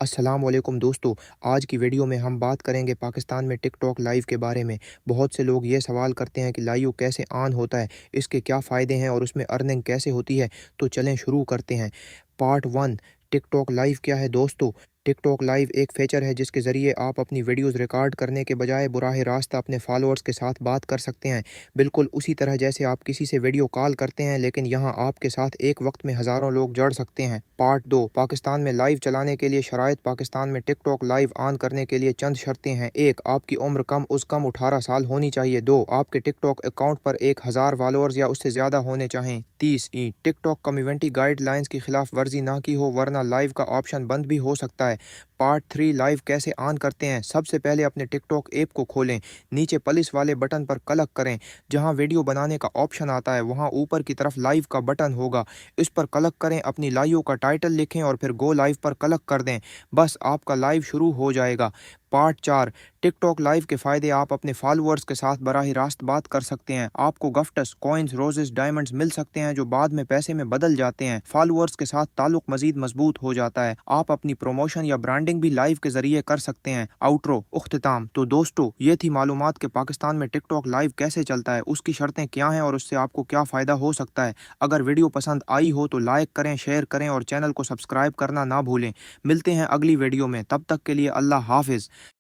अस्सलाम वालेकुम दोस्तों। आज की वीडियो में हम बात करेंगे पाकिस्तान में टिकटॉक लाइव के बारे में। बहुत से लोग ये सवाल करते हैं कि लाइव कैसे ऑन होता है, इसके क्या फ़ायदे हैं और उसमें अर्निंग कैसे होती है। तो चलें शुरू करते हैं। पार्ट 1, टिकटॉक लाइव क्या है दोस्तों। टिकटॉक लाइव एक फीचर है जिसके ज़रिए आप अपनी वीडियोस रिकॉर्ड करने के बजाय बराह रास्त अपने फॉलोअर्स के साथ बात कर सकते हैं। बिल्कुल उसी तरह जैसे आप किसी से वीडियो कॉल करते हैं, लेकिन यहाँ आपके साथ एक वक्त में हज़ारों लोग जुड़ सकते हैं। पार्ट 2, पाकिस्तान में लाइव चलाने के लिए शराइत। पाकिस्तान में टिकटॉक लाइव ऑन करने के लिए चंद शर्तें हैं। 1, आपकी उम्र कम 18 साल होनी चाहिए। 2, आपके टिकटॉक अकाउंट पर 1000 फॉलोअर्स या उससे ज़्यादा होने चाहिए। 30, टिकटॉक कम्युनिटी गाइडलाइंस की खिलाफ वर्जी ना की हो, वरना लाइव का ऑप्शन बंद भी हो सकता है। पार्ट 3, लाइव कैसे ऑन करते हैं। सबसे पहले अपने टिकटॉक ऐप को खोलें। नीचे पुलिस वाले बटन पर क्लिक करें। जहां वीडियो बनाने का ऑप्शन आता है वहां ऊपर की तरफ लाइव का बटन होगा, इस पर क्लिक करें। अपनी लाइव का टाइटल लिखें और फिर गो लाइव पर क्लिक कर दें। बस आपका लाइव शुरू हो जाएगा। पार्ट 4, टिकटॉक लाइव के फ़ायदे। आप अपने फॉलोअर्स के साथ बराह रास्त बात कर सकते हैं। आपको गिफ्ट्स, कॉइन्स, रोजेस, डायमंड्स मिल सकते हैं जो बाद में पैसे में बदल जाते हैं। फॉलोअर्स के साथ ताल्लुक मजीद मजबूत हो जाता है। आप अपनी प्रमोशन या ब्रांडिंग भी लाइव के जरिए कर सकते हैं। आउट्रो, उख्तिताम। तो दोस्तों, ये थी मालूमात कि पाकिस्तान में टिकटॉक लाइव कैसे चलता है, उसकी शर्तें क्या हैं और उससे आपको क्या फ़ायदा हो सकता है। अगर वीडियो पसंद आई हो तो लाइक करें, शेयर करें और चैनल को सब्सक्राइब करना ना भूलें। मिलते हैं अगली वीडियो में, तब तक के लिए अल्लाह हाफिज़।